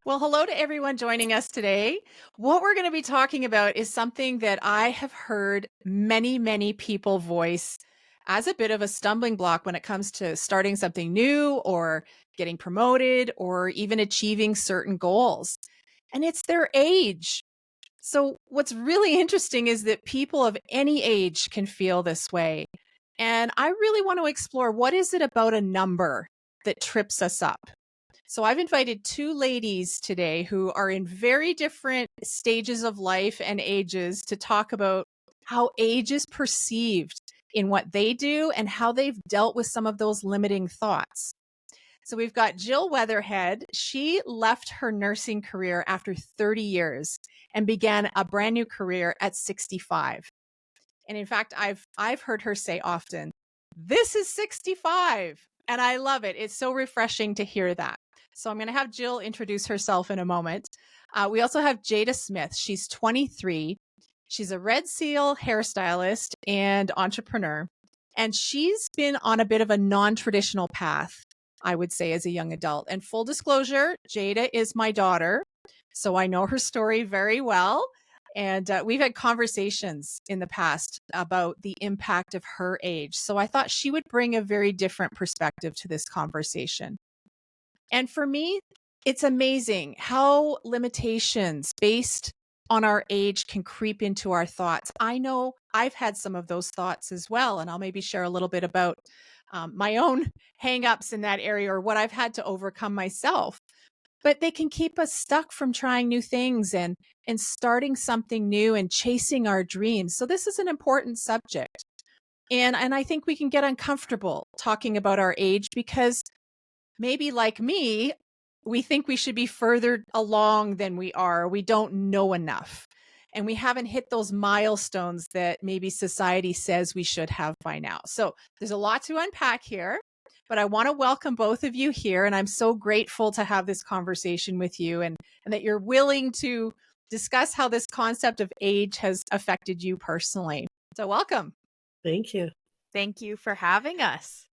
Well, hello to everyone joining us today. What we're going to be talking about is something that I have heard many, many people voice as a bit of a stumbling block when it comes to starting something new or getting promoted or even achieving certain goals. And it's their age. So, what's really interesting is that people of any age can feel this way. And I really want to explore what is it about a number that trips us up? So I've invited two ladies today who are in very different stages of life and ages to talk about how age is perceived in what they do and how they've dealt with some of those limiting thoughts. So we've got Jill Weatherhead. She left her nursing career after 30 years and began a brand new career at 65. And in fact, I've heard her say often, "This is 65." And I love it. It's so refreshing to hear that. So I'm going to have Jill introduce herself in a moment. We also have Jayda Smith. She's 23. She's a Red Seal hairstylist and entrepreneur. And she's been on a bit of a non-traditional path, I would say, as a young adult. And full disclosure, Jayda is my daughter. So I know her story very well. And we've had conversations in the past about the impact of her age. So I thought she would bring a very different perspective to this conversation. And for me, it's amazing how limitations based on our age can creep into our thoughts. I know I've had some of those thoughts as well. And I'll maybe share a little bit about my own hangups in that area or what I've had to overcome myself, but they can keep us stuck from trying new things and starting something new and chasing our dreams. So this is an important subject. And I think we can get uncomfortable talking about our age because maybe like me, we think we should be further along than we are. We don't know enough. And we haven't hit those milestones that maybe society says we should have by now. So there's a lot to unpack here, but I want to welcome both of you here. And I'm so grateful to have this conversation with you and that you're willing to discuss how this concept of age has affected you personally. So welcome. Thank you. Thank you for having us.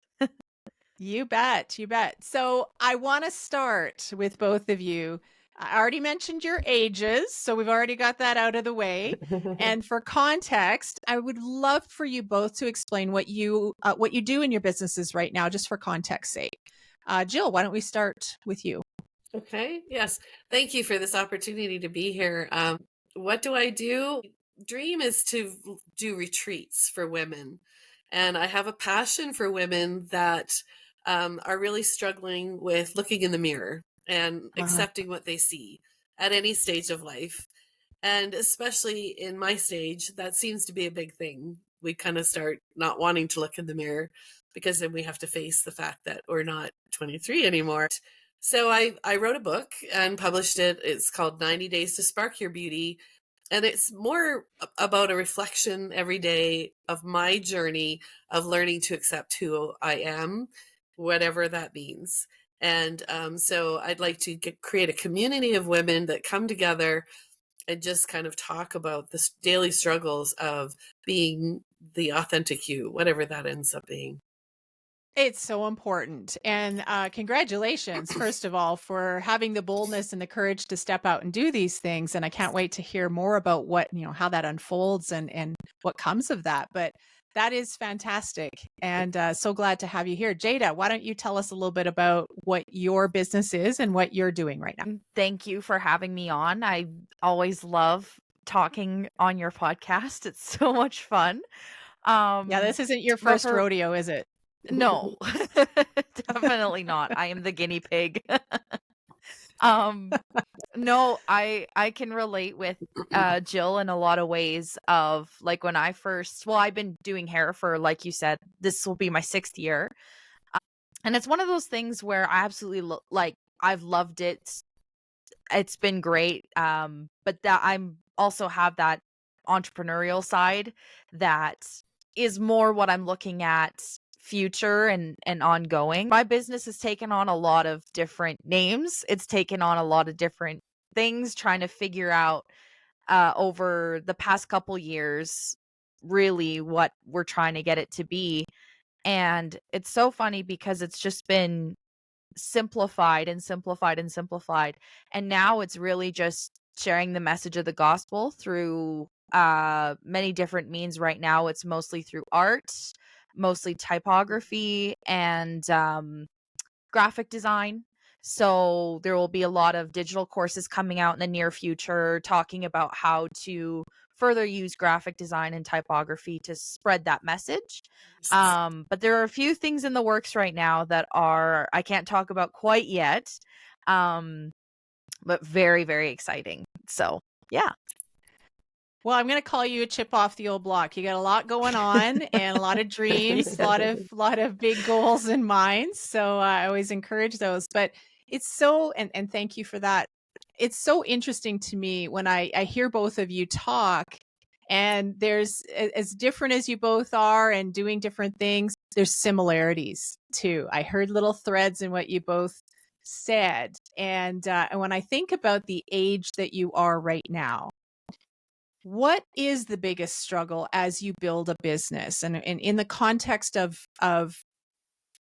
You bet. You bet. So I want to start with both of you. I already mentioned your ages, so we've already got that out of the way. And for context, I would love for you both to explain what you do in your businesses right now, just for context sake. Jill, why don't we start with you? Okay. Yes. Thank you for this opportunity to be here. What do I do? Dream is to do retreats for women. And I have a passion for women that are really struggling with looking in the mirror and accepting what they see at any stage of life. And especially in my stage, that seems to be a big thing. We kind of start not wanting to look in the mirror because then we have to face the fact that we're not 23 anymore. So I wrote a book and published it. It's called 90 Days to Spark Your Beauty. And it's more about a reflection every day of my journey of learning to accept who I am, whatever that means. And so I'd like to create a community of women that come together and just kind of talk about the daily struggles of being the authentic you, whatever that ends up being. It's so important. And congratulations, first of all, for having the boldness and the courage to step out and do these things. And I can't wait to hear more about what, how that unfolds and what comes of that. But that is fantastic. And so glad to have you here. Jayda, why don't you tell us a little bit about what your business is and what you're doing right now? Thank you for having me on. I always love talking on your podcast. It's so much fun. Yeah, this isn't your But first rodeo, is it? no, definitely not. I am the guinea pig. um no, I can relate with Jill in a lot of ways of like when I've been doing hair for, like you said, this will be my 6th year. And it's one of those things where I absolutely I've loved it. It's been great. But that I'm also have that entrepreneurial side that is more what I'm looking at future and ongoing. My business has taken on a lot of different names. It's taken on a lot of different things, trying to figure out over the past couple years really what we're trying to get it to be. And it's so funny because it's just been simplified and simplified and simplified. And now it's really just sharing the message of the gospel through many different means. Right now it's mostly through art, mostly typography, and graphic design. So there will be a lot of digital courses coming out in the near future talking about how to further use graphic design and typography to spread that message. But there are a few things in the works right now that I can't talk about quite yet. But very, very exciting. So yeah. Well, I'm going to call you a chip off the old block. You got a lot going on and a lot of dreams, a lot of big goals in mind. So I always encourage those. But it's so, and thank you for that. It's so interesting to me when I hear both of you talk, and there's as different as you both are and doing different things, there's similarities too. I heard little threads in what you both said, and when I think about the age that you are right now, what is the biggest struggle as you build a business, and in the context of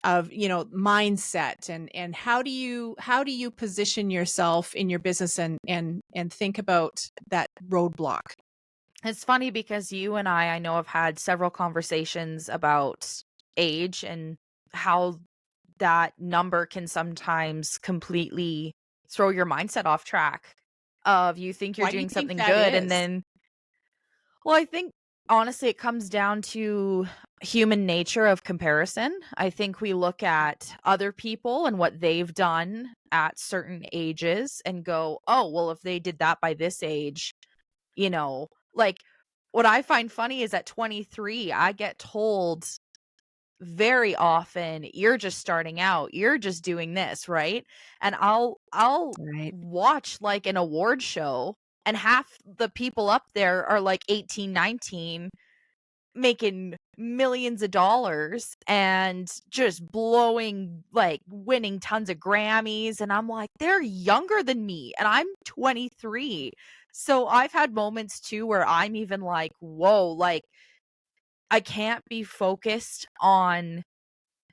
mindset, and how do you position yourself in your business, and think about that roadblock? It's funny because you and I know have had several conversations about age and how that number can sometimes completely throw your mindset off track of you think you're Why do you doing think something that good and is? then well, I think honestly it comes down to human nature of comparison. I think we look at other people and what they've done at certain ages and go, "Oh, well if they did that by this age, like what I find funny is at 23, I get told very often, you're just starting out, you're just doing this, right? And I'll Right. watch like an award show and half the people up there are like 18, 19, making millions of dollars and just blowing, like winning tons of Grammys, and I'm like, they're younger than me and I'm 23. So I've had moments too where I'm even like, whoa, like I can't be focused on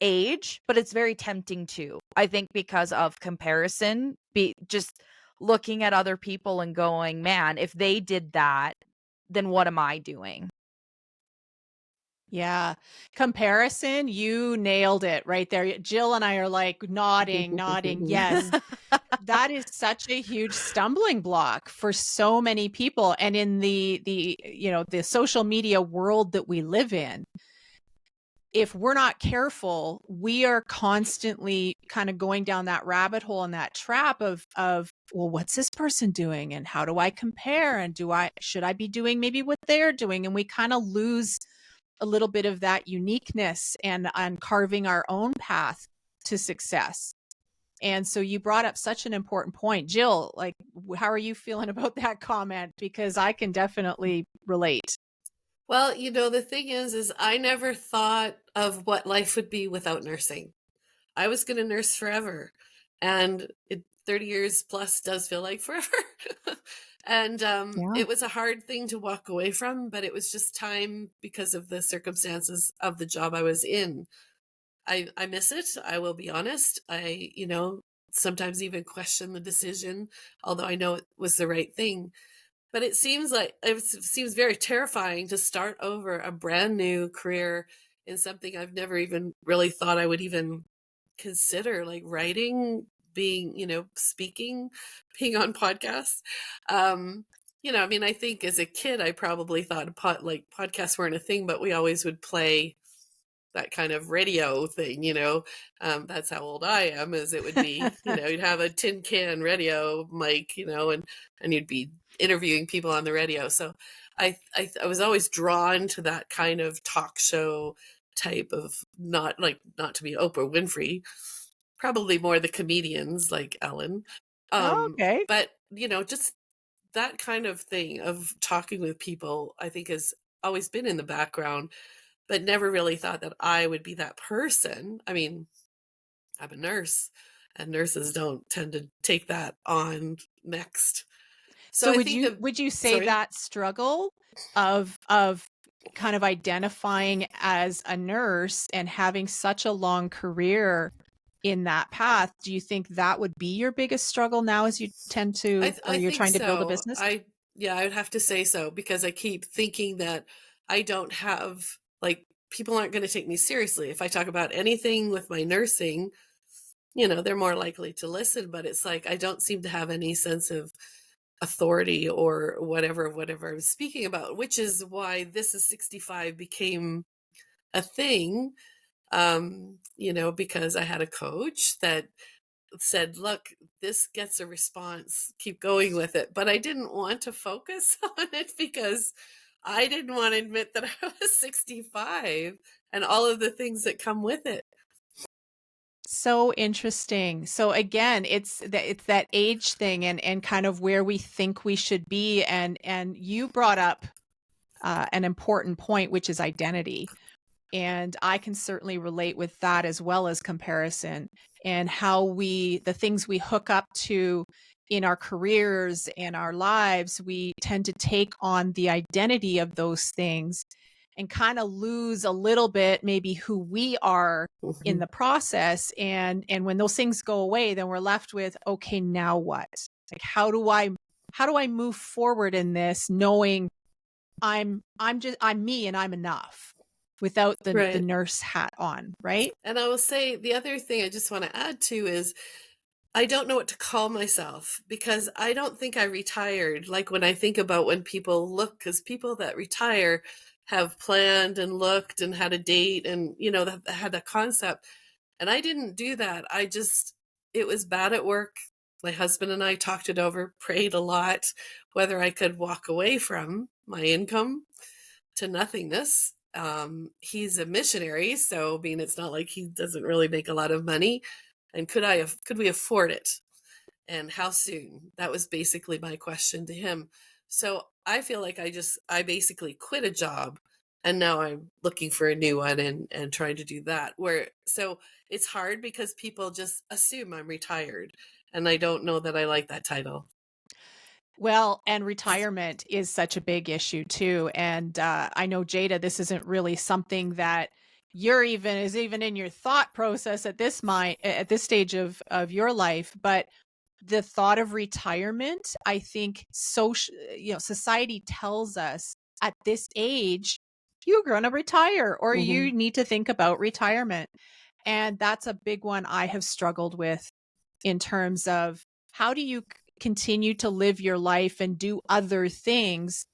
age, but it's very tempting to. I think because of comparison, be just looking at other people and going, man, if they did that, then what am I doing? Yeah. Comparison, you nailed it right there. Jill and I are like nodding. Yes. That is such a huge stumbling block for so many people. And in the social media world that we live in, if we're not careful, we are constantly kind of going down that rabbit hole and that trap of, well, what's this person doing? And how do I compare? And should I be doing maybe what they're doing? And we kind of lose a little bit of that uniqueness and on carving our own path to success. And so you brought up such an important point. Jill, like, how are you feeling about that comment? Because I can definitely relate. Well, the thing is I never thought of what life would be without nursing. I was going to nurse forever. And 30 years plus does feel like forever. And Yeah. it was a hard thing to walk away from, but it was just time because of the circumstances of the job I was in. I miss it. I will be honest. Sometimes even question the decision, although I know it was the right thing. But it seems very terrifying to start over a brand new career in something I've never even really thought I would even consider, like writing, being, speaking, being on podcasts. I mean, I think as a kid, I probably thought podcasts weren't a thing, but we always would play that kind of radio thing, that's how old I am, as it would be, you'd have a tin can radio mic, and you'd be interviewing people on the radio. So I was always drawn to that kind of talk show type of, not to be Oprah Winfrey, probably more the comedians like Ellen. Oh, okay. But, just that kind of thing of talking with people, I think has always been in the background, but never really thought that I would be that person. I mean, I'm a nurse, and nurses don't tend to take that on next. So So I would think you of, would you say sorry. that struggle of kind of identifying as a nurse and having such a long career in that path. Do you think that would be your biggest struggle now as you tend to, or I you're think trying to build a so. business? Yeah, I would have to say so because I keep thinking that I don't have, like, people aren't going to take me seriously. If I talk about anything with my nursing, they're more likely to listen, but it's like I don't seem to have any sense of authority or whatever I'm speaking about, which is why This Is 65 became a thing. Because I had a coach that said, look, this gets a response, keep going with it. But I didn't want to focus on it because I didn't want to admit that I was 65 and all of the things that come with it. So interesting. So again, it's that age thing and kind of where we think we should be. And you brought up an important point, which is identity. And I can certainly relate with that as well as comparison and how the things we hook up to in our careers and our lives, we tend to take on the identity of those things and kind of lose a little bit maybe who we are in Mhm. the process. And when those things go away, then we're left with, okay, now what? Like how do I move forward in this knowing I'm me and I'm enough without the Right. nurse hat on, right? And I will say the other thing I just want to add to is I don't know what to call myself because I don't think I retired. Like when I think about when people look, because people that retire have planned and looked and had a date and, that had that concept. And I didn't do that. It was bad at work. My husband and I talked it over, prayed a lot, whether I could walk away from my income to nothingness. He's a missionary, so it's not like he doesn't really make a lot of money. And could we afford it? And how soon? That was basically my question to him. So I feel like I basically quit a job and now I'm looking for a new one and trying to do that. So it's hard because people just assume I'm retired and I don't know that I like that title. Well, and retirement is such a big issue too. And I know Jada, this isn't really something that is even in your thought process at this stage of your life, but the thought of retirement, I think society tells us at this age, you're going to retire or Hmm. you need to think about retirement. And that's a big one I have struggled with in terms of how do you continue to live your life and do other things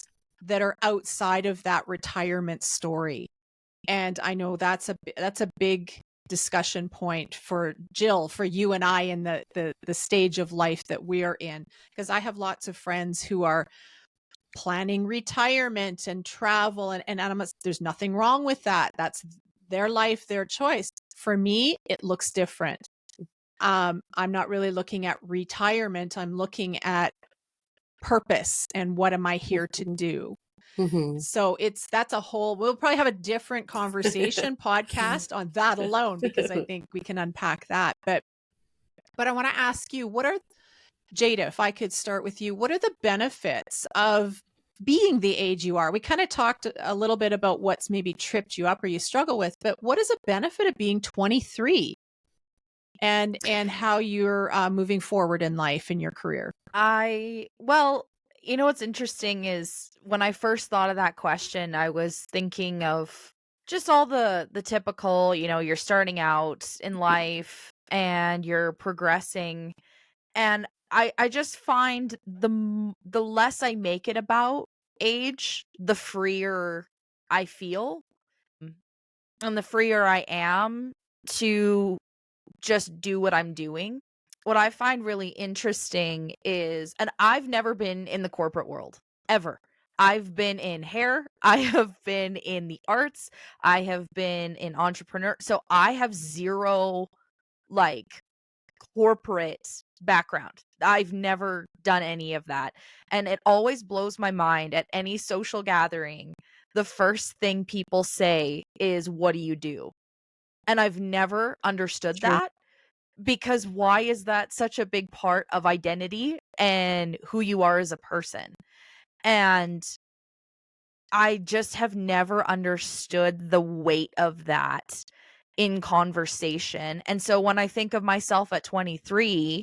that are outside of that retirement story. And I know that's a big discussion point for Jill, for you and I in the stage of life that we're in, because I have lots of friends who are planning retirement and travel and there's nothing wrong with that. That's their life, their choice. For me, it looks different. I'm not really looking at retirement. I'm looking at purpose and what am I here to do? Hmm. So we'll probably have a different conversation podcast on that alone because I think we can unpack that. But I want to ask you, Jada, if I could start with you, what are the benefits of being the age you are? We kind of talked a little bit about what's maybe tripped you up or you struggle with, but what is a benefit of being 23 and how you're moving forward in life in your career? Well, what's interesting is when I first thought of that question, I was thinking of just all the typical, you're starting out in life and you're progressing. And I just find the less I make it about age, the freer I feel. Mm. And the freer I am to just do what I'm doing. What I find really interesting is, and I've never been in the corporate world ever. I've been in hair, I have been in the arts, I have been in entrepreneur. So I have zero like corporate background. I've never done any of that. And it always blows my mind at any social gathering. The first thing people say is, "What do you do?" And I've never understood True. that because why is that such a big part of identity and who you are as a person? And I just have never understood the weight of that. in conversation. And so when I think of myself at 23,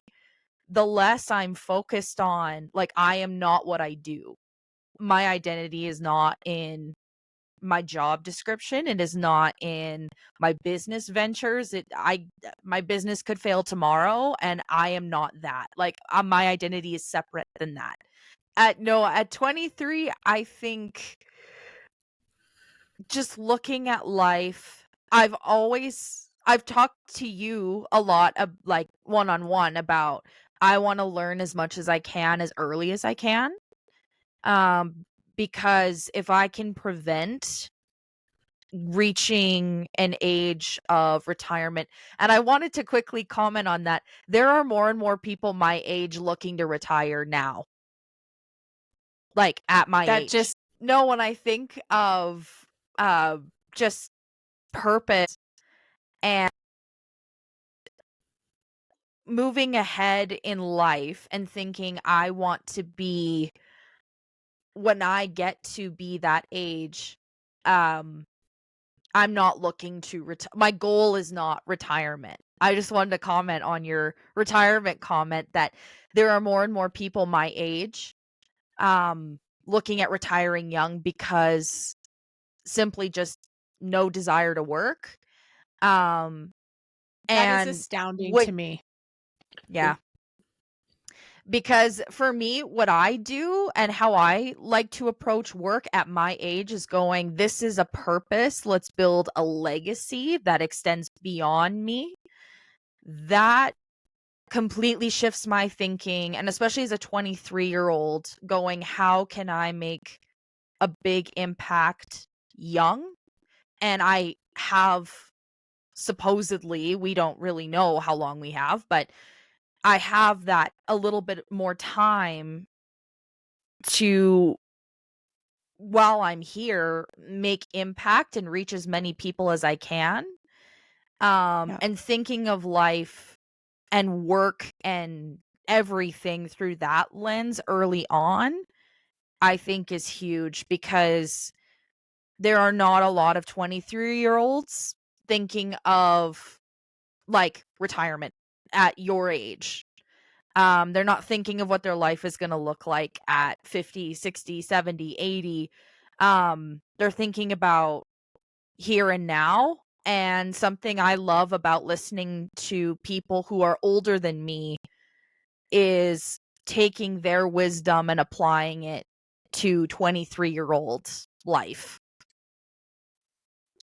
the less I'm focused on, like, I am not what I do. My identity is not in my job description. It is not in my business ventures. My business could fail tomorrow and I am not that. Like, my identity is separate than that. At 23, I think just looking at life, I've talked to you a lot of, like, one-on-one about I want to learn as much as I can as early as I can. Because if I can prevent reaching an age of retirement, and I wanted to quickly comment on that, there are more and more people my age looking to retire now, like at my That age. just No, when I think of uh just purpose and moving ahead in life and thinking I want to be, when I get to be that age, um I'm not looking to my goal is not retirement. I just wanted to comment on your retirement comment that there are more and more people my age um looking at retiring young because simply just no desire to work. Um that is and astounding what to me. Yeah. Because for me, what I do and how I like to approach work at my age is going, this is a purpose. Let's build a legacy that extends beyond me. That completely shifts my thinking. And especially as a 23-year-old, going, how can I make a big impact young? And I have, supposedly, we don't really know how long we have, but I have that a little bit more time to, while I'm here, make impact and reach as many people as I can. Yeah. And thinking of life and work and everything through that lens early on, I think is huge, because there are not a lot of 23-year-olds thinking of, like, retirement at your age. They're not thinking of what their life is going to look like at 50, 60, 70, 80. They're thinking about here and now. And something I love about listening to people who are older than me is taking their wisdom and applying it to 23-year-old life.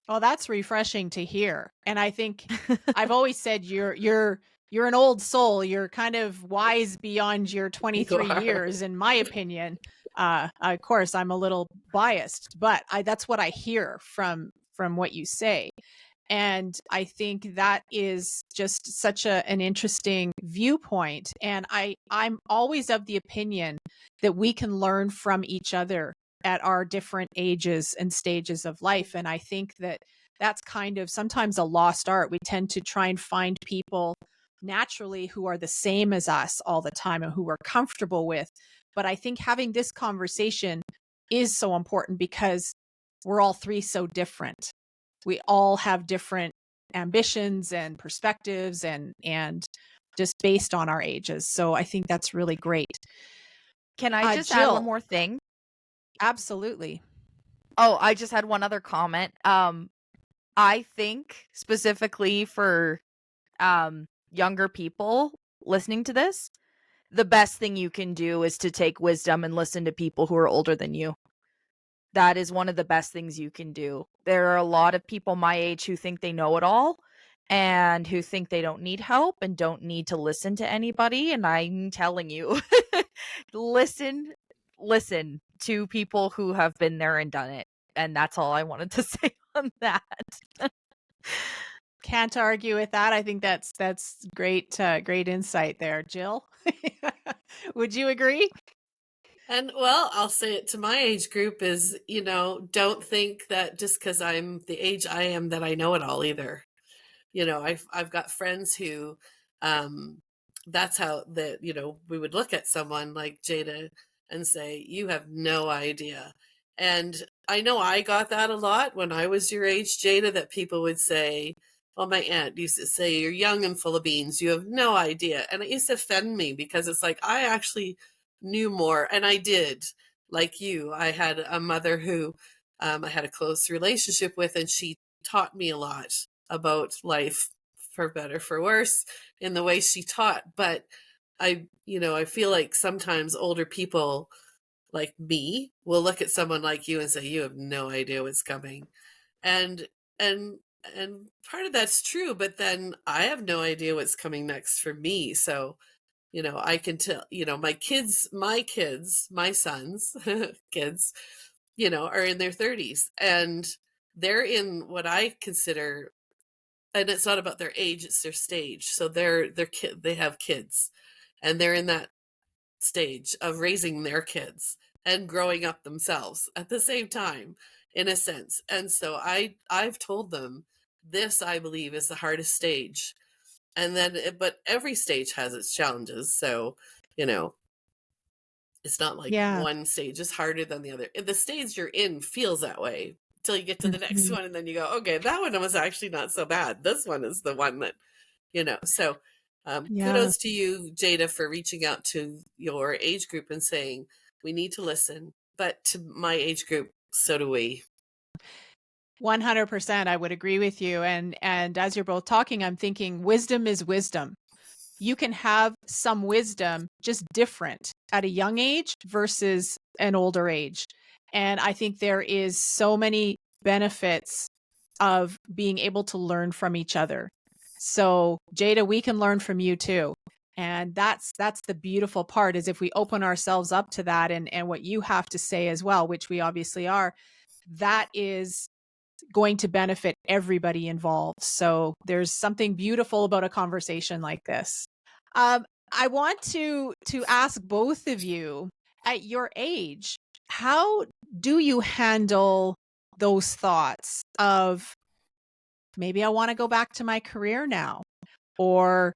Oh, that's refreshing to hear. And I think I've always said you're an old soul. You're kind of wise beyond your You 23 are. years, in my opinion. Of course, I'm a little biased, but that's what I hear from what you say. And I think that is just such an interesting viewpoint. And I'm always of the opinion that we can learn from each other at our different ages and stages of life. And I think that that's kind of sometimes a lost art. We tend to try and find people naturally who are the same as us all the time and who we're comfortable with. But I think having this conversation is so important because we're all three so different. We all have different ambitions and perspectives and just based on our ages. So I think that's really great. Can I just add one Jill, more thing? absolutely. Oh, I just had one other comment. I think specifically for younger people listening to this, the best thing you can do is to take wisdom and listen to people who are older than you. That is one of the best things you can do. There are a lot of people my age who think they know it all and who think they don't need help and don't need to listen to anybody. And I'm telling you, listen, listen to people who have been there and done it. And that's all I wanted to say on that. Can't argue with that. I think that's great great insight there, Jill. Would you agree? And well, I'll say it to my age group is, don't think that just because I'm the age I am that I know it all either. I've got friends who, um, that's how we would look at someone like Jayda and say, you have no idea. And I know I got that a lot when I was your age, Jayda, that people would say, well, my aunt used to say, you're young and full of beans. You have no idea. And it used to offend me because it's like, I actually knew more. And I did, like you. I had a mother who I had a close relationship with, and she taught me a lot about life, for better, for worse, in the way she taught. But I feel like sometimes older people like me will look at someone like you and say, you have no idea what's coming. And and and part of that's true, but then I have no idea what's coming next for me. So, I can tell, my kids, my sons, kids, are in their 30s, and they're in what I consider, and it's not about their age, it's their stage. So they have kids, and they're in that stage of raising their kids and growing up themselves at the same time, in a sense. And so I've told them, this, I believe, is the hardest stage. And then but every stage has its challenges. So, you know, it's not like Yeah. one stage is harder than the other. The stage you're in feels that way till you get to the next Mhm. one, and then you go, okay, that one was actually not so bad. This one is the one that, so Yeah. kudos to you, Jayda, for reaching out to your age group and saying, we need to listen. But to my age group, so do we. 100%, I would agree with you, and as you're both talking, I'm thinking wisdom is wisdom. You can have some wisdom, just different at a young age versus an older age. And I think there is so many benefits of being able to learn from each other. So, Jayda, we can learn from you too. And that's the beautiful part, is if we open ourselves up to that, and what you have to say as well, which we obviously are, that is going to benefit everybody involved. So there's something beautiful about a conversation like this. I want to ask both of you, at your age, how do you handle those thoughts of, maybe I want to go back to my career now? Or,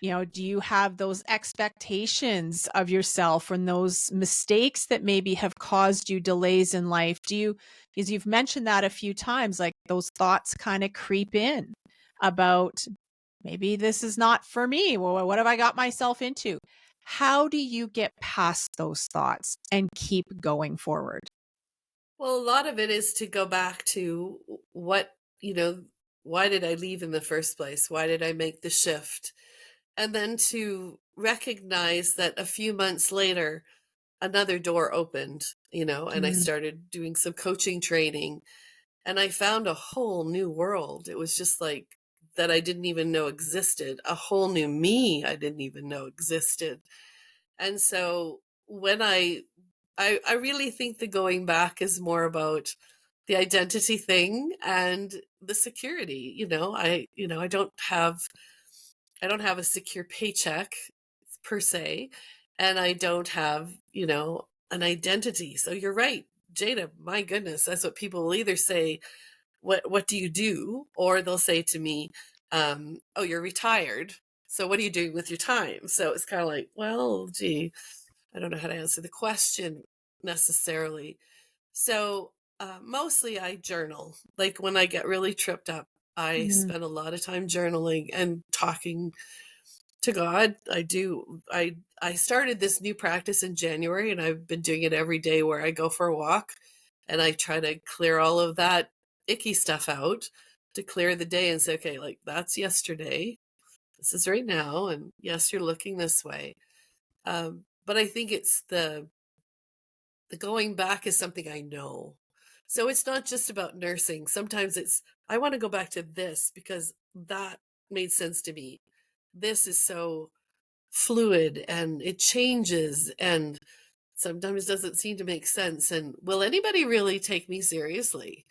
do you have those expectations of yourself and those mistakes that maybe have caused you delays in life? Because you've mentioned that a few times, like those thoughts kind of creep in about, maybe this is not for me. Well, what have I got myself into? How do you get past those thoughts and keep going forward? Well, a lot of it is to go back to what, why did I leave in the first place? Why did I make the shift? And then to recognize that a few months later, another door opened, and I Mm, started doing some coaching training, and I found a whole new world. It was just like that I didn't even know existed, a whole new me I didn't even know existed. And so when I really think the going back is more about the identity thing and the security. I don't have a secure paycheck per se, and I don't have, an identity. So you're right, Jayda, my goodness, that's what people will either say, what do you do? Or they'll say to me, oh, you're retired. So what are you doing with your time? So it's kind of like, well, gee, I don't know how to answer the question necessarily. So mostly I journal. Like when I get really tripped up, I mm, spend a lot of time journaling and talking to God. I do. I started this new practice in January, and I've been doing it every day, where I go for a walk and I try to clear all of that icky stuff out, to clear the day and say, okay, like, that's yesterday. This is right now, and yes, you're looking this way. But I think it's the going back is something I know. So it's not just about nursing. Sometimes it's, I want to go back to this because that made sense to me. This is so fluid and it changes and sometimes doesn't seem to make sense. And will anybody really take me seriously?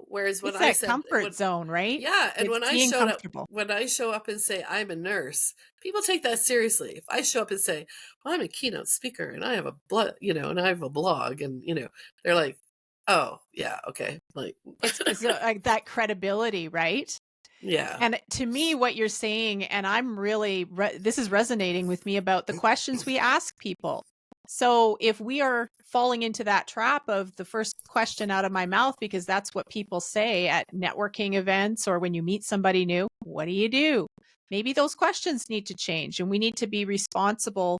Whereas when it's I that said, comfort zone, right? yeah, and It's when I being showed up, comfortable. when I show up and say I'm a nurse, people take that seriously. If I show up and say, "Well, I'm a keynote speaker and I have and I have a blog," and they're like, "Oh, yeah, okay." Like, It's like that credibility, right? yeah, And to me, what you're saying, and I'm really, this is resonating with me about the questions we ask people. So if we are falling into that trap of the first question out of my mouth, because that's what people say at networking events or when you meet somebody new, what do you do? Maybe those questions need to change, and we need to be responsible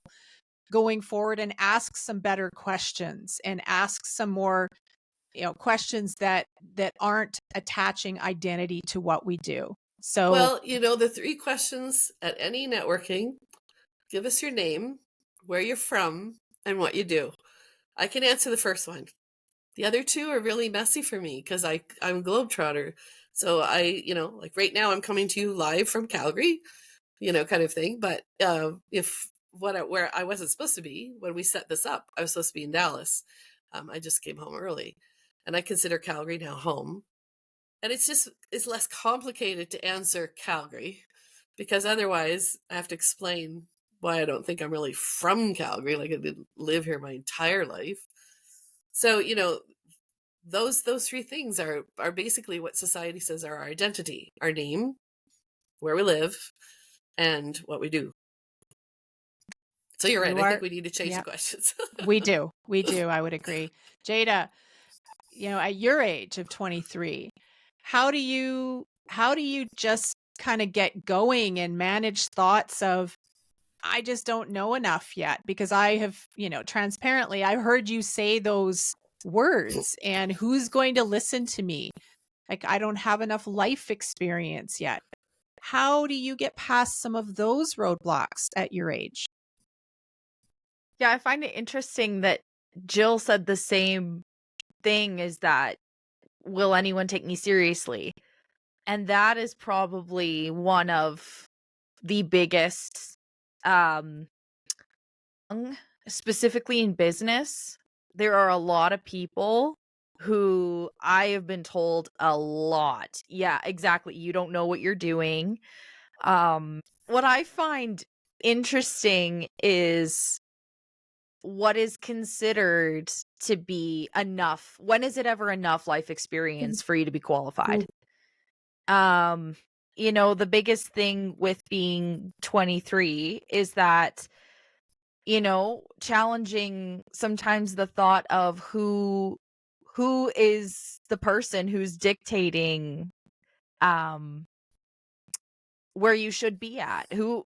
going forward and ask some better questions and ask some more, questions that aren't attaching identity to what we do. So Well, the 3 questions at any networking: give us your name, where you're from, and what you do. I can answer the first one. The other 2 are really messy for me because I'm a globetrotter. So like right now I'm coming to you live from Calgary, kind of thing. But where I wasn't supposed to be when we set this up, I was supposed to be in Dallas. I just came home early, and I consider Calgary now home. And it's less complicated to answer Calgary, because otherwise I have to explain why I don't think I'm really from Calgary, like I didn't live here my entire life. So, those 3 things are basically what society says are our identity: our name, where we live, and what we do. So you're right. you I are, think we need to change the yeah, questions. we do. We do. I would agree. Jayda, at your age of 23, how do you just kind of get going and manage thoughts of, I just don't know enough yet? Because I have, transparently, I heard you say those words, and who's going to listen to me? Like, I don't have enough life experience yet. How do you get past some of those roadblocks at your age? Yeah, I find it interesting that Jill said the same thing, is that, will anyone take me seriously? And that is probably one of the biggest, um, specifically in business. There are a lot of people who I have been told a lot. Yeah, exactly. You don't know what you're doing. What I find interesting is what is considered to be enough. When is it ever enough life experience for you to be qualified? The biggest thing with being 23 is that, challenging sometimes the thought of who is the person who's dictating um where you should be at. Who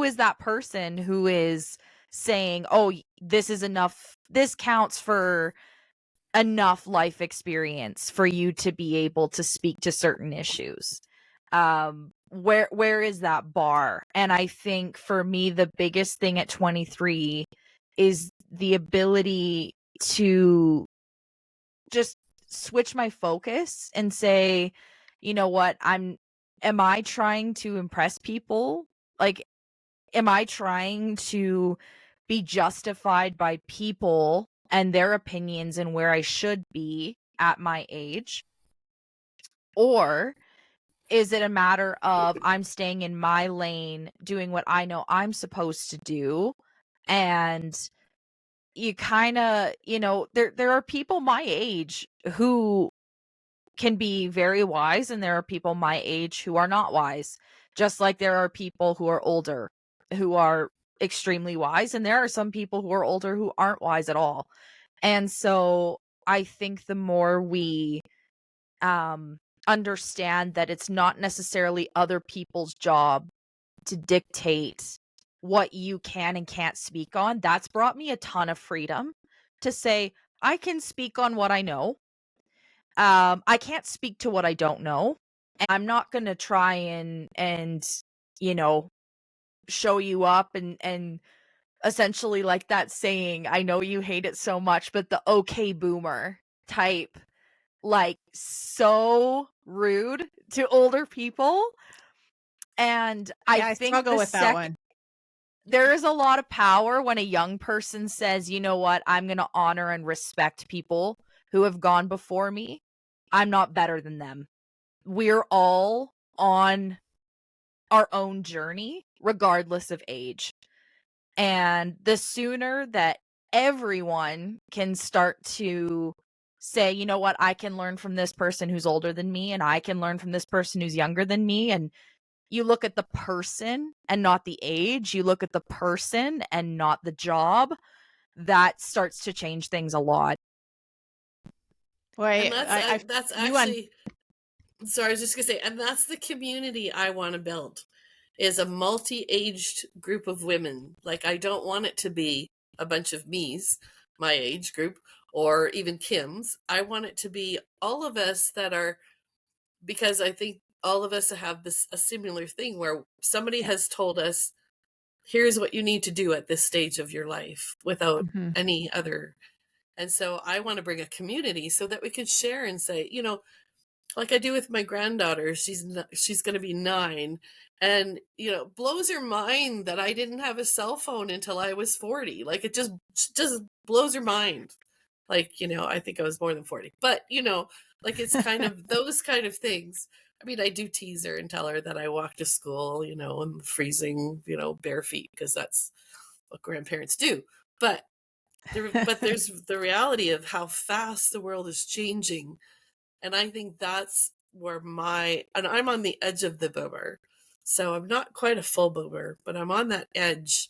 is that person who is saying, "Oh, this is enough. This counts for enough life experience for you to be able to speak to certain issues." Where is that bar? And I think for me, the biggest thing at 23 is the ability to just switch my focus and say, you know what, am I trying to impress people? Like, am I trying to be justified by people and their opinions and where I should be at my age? Or is it a matter of I'm staying in my lane, doing what I know I'm supposed to do? And you kind of, there are people my age who can be very wise, and there are people my age who are not wise. Just like there are people who are older who are extremely wise, and there are some people who are older who aren't wise at all. And so I think the more we understand that it's not necessarily other people's job to dictate what you can and can't speak on, that's brought me a ton of freedom to say, I can speak on what I know. I can't speak to what I don't know. And I'm not going to try and, you know, show you up and essentially, like that saying, I know you hate it so much, but the okay boomer type, like, so rude to older people. And I Yeah, I think struggle with that one. there is a lot of power when a young person says, you know what, I'm going to honor and respect people who have gone before me. I'm not better than them. We're all on our own journey, regardless of age. And the sooner that everyone can start to say, you know what, I can learn from this person who's older than me, and I can learn from this person who's younger than me. And you look at the person and not the age. You look at the person and not the job. that starts to change things a lot. Well, And that's you un actually, sorry, I was just gonna say, and that's the community I want to build, is a multi-aged group of women. Like, I don't want it to be a bunch of me's, my age group, or even Kim's. I want it to be all of us that are, because I think all of us have this a similar thing where somebody yeah. has told us, here's what you need to do at this stage of your life without Mhm. any other. And so I want to bring a community so that we can share and say, like I do with my granddaughter. She's going to be 9, and blows her mind that I didn't have a cell phone until I was 40. Like, it just blows her mind. Like, I think I was more than 40, but like, it's kind of those kind of things. I mean, I do tease her and tell her that I walk to school, in freezing, bare feet, because that's what grandparents do. But there's the reality of how fast the world is changing. And I think that's where and I'm on the edge of the boomer. So I'm not quite a full boomer, but I'm on that edge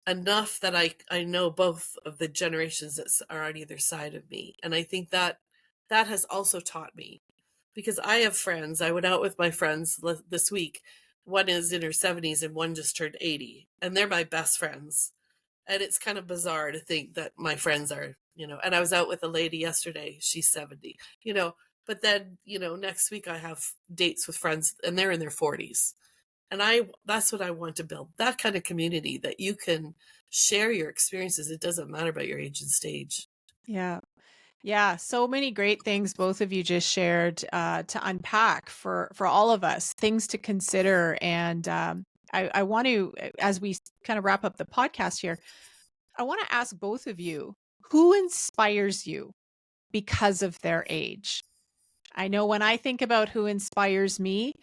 enough that I know both of the generations that are on either side of me. And I think that has also taught me, because I have friends. I went out with my friends this week. One is in her 70s and one just turned 80, and they're my best friends. And it's kind of bizarre to think that my friends are, and I was out with a lady yesterday, she's 70, but then, next week I have dates with friends and they're in their 40s. And that's what I want to build, that kind of community that you can share your experiences. It doesn't matter about your age and stage. Yeah. Yeah, so many great things both of you just shared to unpack for all of us, things to consider. And I want to, as we kind of wrap up the podcast here, I want to ask both of you, who inspires you because of their age? I know when I think about who inspires me,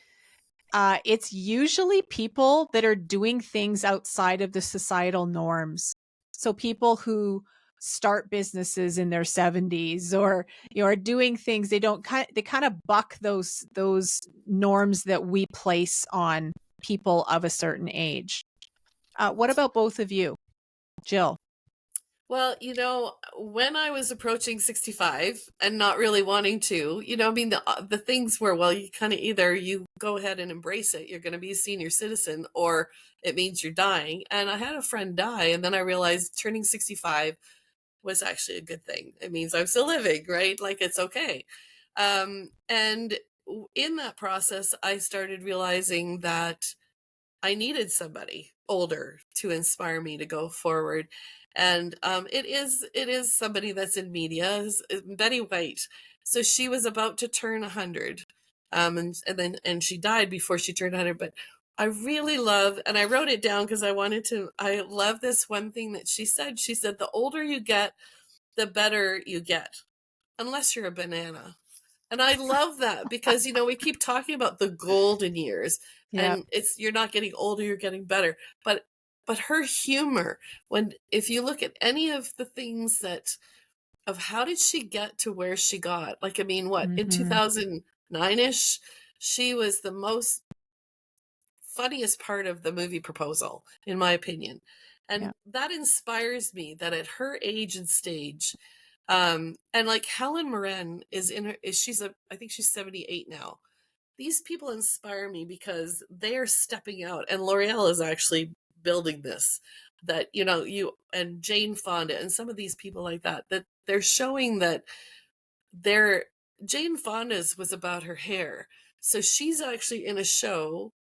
it's usually people that are doing things outside of the societal norms. So people who start businesses in their 70s, or are doing things they kind of buck those norms that we place on people of a certain age. What about both of you? Jill? Well, when I was approaching 65 and not really wanting to, I mean, the things were, well, you kind of either you go ahead and embrace it, you're going to be a senior citizen, or it means you're dying. And I had a friend die, and then I realized turning 65 was actually a good thing. It means I'm still living, right? Like, it's okay. And in that process, I started realizing that I needed somebody older to inspire me to go forward. And it is somebody that's in media, is Betty White. So she was about to turn 100, and she died before she turned 100. But I really love, and I wrote it down because I love this one thing that she said. She said, the older you get, the better you get, unless you're a banana. And I love that, because we keep talking about the golden years, Yeah. and you're not getting older, you're getting better. But her humor, if you look at any of the things of how did she get to where she got? Like, I mean, what, in Hmm. 2009ish, she was the most funniest part of the movie Proposal, in my opinion. Yeah. And that inspires me, that at her age and stage, and like Helen Mirren I think she's 78 now. These people inspire me because they are stepping out, and L'Oreal is actually building this. That you and Jane Fonda and some of these people like that they're showing that they're Jane Fonda's was about her hair. So she's actually in a show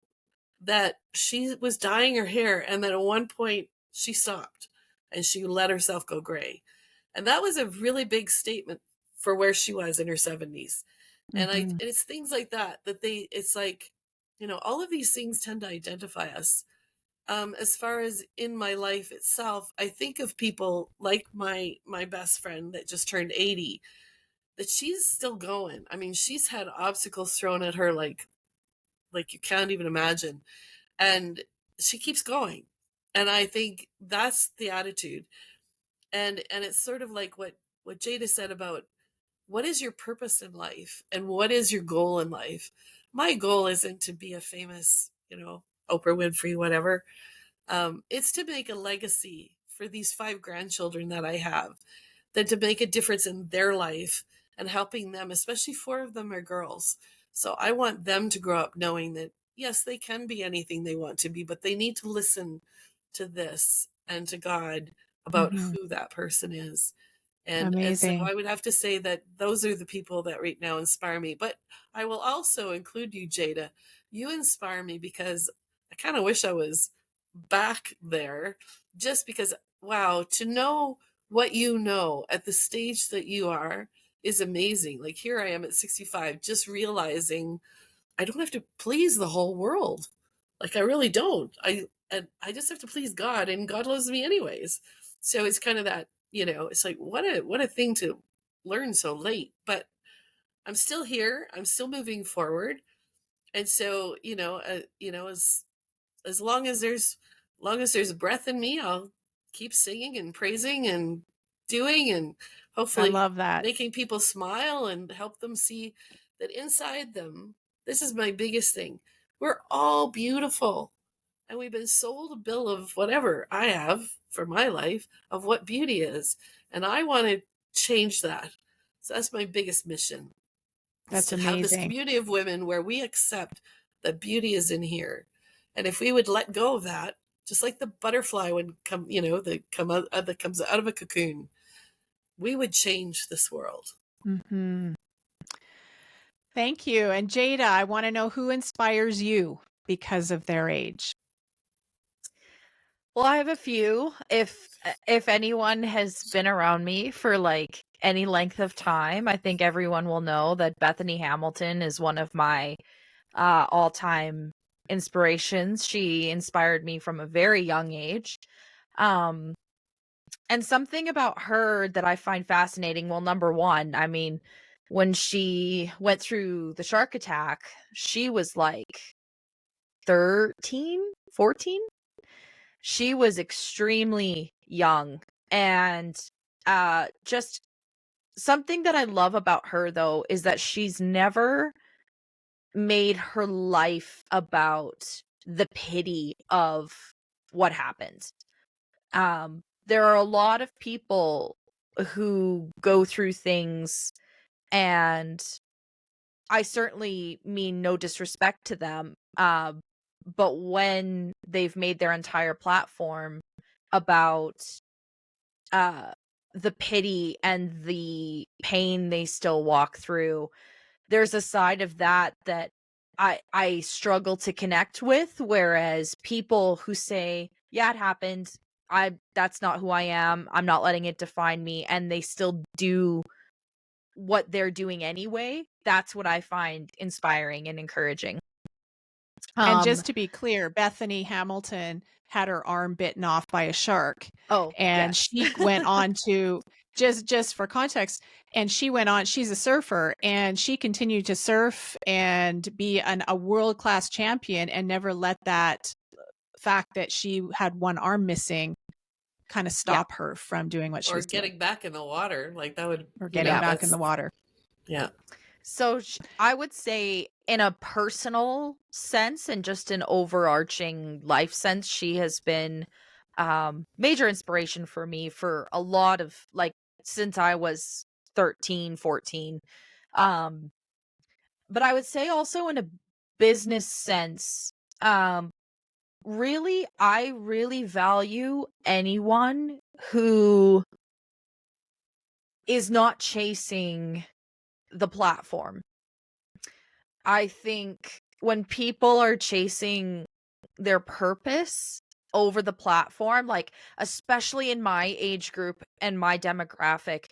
that she was dyeing her hair, and then at one point she stopped and she let herself go gray. And that was a really big statement for where she was in her 70s. And Hmm. it's things like that it's like, all of these things tend to identify us. As far as in my life itself, I think of people like my best friend that just turned 80, that she's still going. I mean, she's had obstacles thrown at her like you can't even imagine, and she keeps going. And I think that's the attitude. And it's sort of like what Jayda said about, what is your purpose in life and what is your goal in life. My goal isn't to be a famous, Oprah Winfrey, whatever. It's to make a legacy for these 5 grandchildren that I have than to make a difference in their life and helping them, especially 4 of them are girls. So I want them to grow up knowing that, yes, they can be anything they want to be, but they need to listen to this and to God about Mhm. who that person is. And so Amazing. I would have to say that those are the people that right now inspire me. But I will also include you, Jayda. You inspire me because I kind of wish I was back there, just because, wow, to know what you know at the stage that you are is amazing. Like here I am at 65, just realizing I don't have to please the whole world. Like I really don't. I just have to please God, and God loves me anyways. So it's kind of that, it's like what a thing to learn so late. But I'm still here. I'm still moving forward. And so, as long as there's breath in me, I'll keep singing and praising and doing, and I hopefully love that. making people smile and help them see that inside them, this is my biggest thing. We're all beautiful. And we've been sold a bill of whatever I have for my life of what beauty is. And I want to change that. So that's my biggest mission, is That's to have this amazing. community of women where we accept that beauty is in here. And if we would let go of that, just like the butterfly when that comes out of a cocoon, we would change this world. Mhm. Thank you. And Jayda, I want to know who inspires you because of their age. Well, I have a few. If anyone has been around me for like any length of time, I think everyone will know that Bethany Hamilton is one of my all-time inspirations. She inspired me from a very young age. Um and something about her that I find fascinating, well, number one, I mean, when she went through the shark attack, she was like 13, 14. She was extremely young. And just something that I love about her, though, is that she's never made her life about the pity of what happened. There are a lot of people who go through things, and I certainly mean no disrespect to them. But when they've made their entire platform about uh the pity and the pain they still walk through, there's a side of that that I struggle to connect with, whereas people who say, "Yeah, it happened. That's not who I am. I'm not letting it define me," and they still do what they're doing anyway, that's what I find inspiring and encouraging. And Um just to be clear, Bethany Hamilton had her arm bitten off by a shark, oh, and yes. she went on to just for context, and she went on, she's a surfer, and she continued to surf and be a world-class champion and never let that fact that she had one arm missing kind of Yeah. stop her from doing what she Or was doing getting back in the water. Like that would, or getting back in that's, the water. yeah. So I would say, in a personal sense and just an overarching life sense, she has been major inspiration for me for a lot of, like, since I was 13, 14. Um but I would say also in a business sense, um I really value anyone who is not chasing the platform. I think when people are chasing their purpose over the platform, like, especially in my age group and my demographic,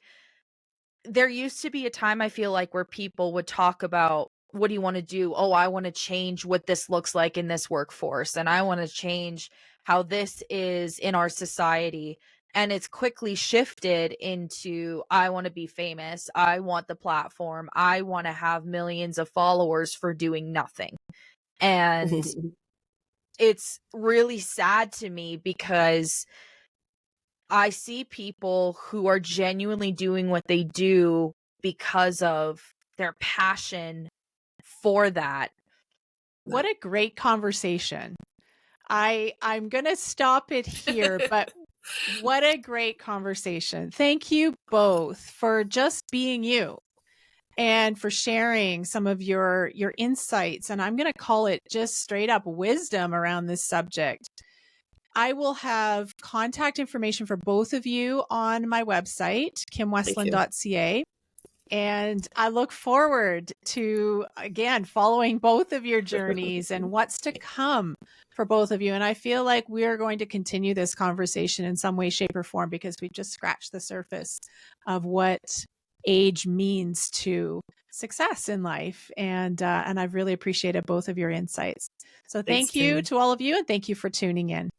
there used to be a time, I feel like, where people would talk about, what do you want to do? Oh, I want to change what this looks like in this workforce, and I want to change how this is in our society. And it's quickly shifted into, I want to be famous. I want the platform. I want to have millions of followers for doing nothing. And it's really sad to me because I see people who are genuinely doing what they do because of their passion for that. What a great conversation. I'm going to stop it here, but What a great conversation. Thank you both for just being you and for sharing some of your insights. And I'm going to call it just straight up wisdom around this subject. I will have contact information for both of you on my website, kimwestland.ca. And I look forward to, again, following both of your journeys and what's to come for both of you. And I feel like we're going to continue this conversation in some way, shape, or form, because we've just scratched the surface of what age means to success in life. And I've really appreciated both of your insights. So Thanks, thank you Kimmy. to all of you, and thank you for tuning in.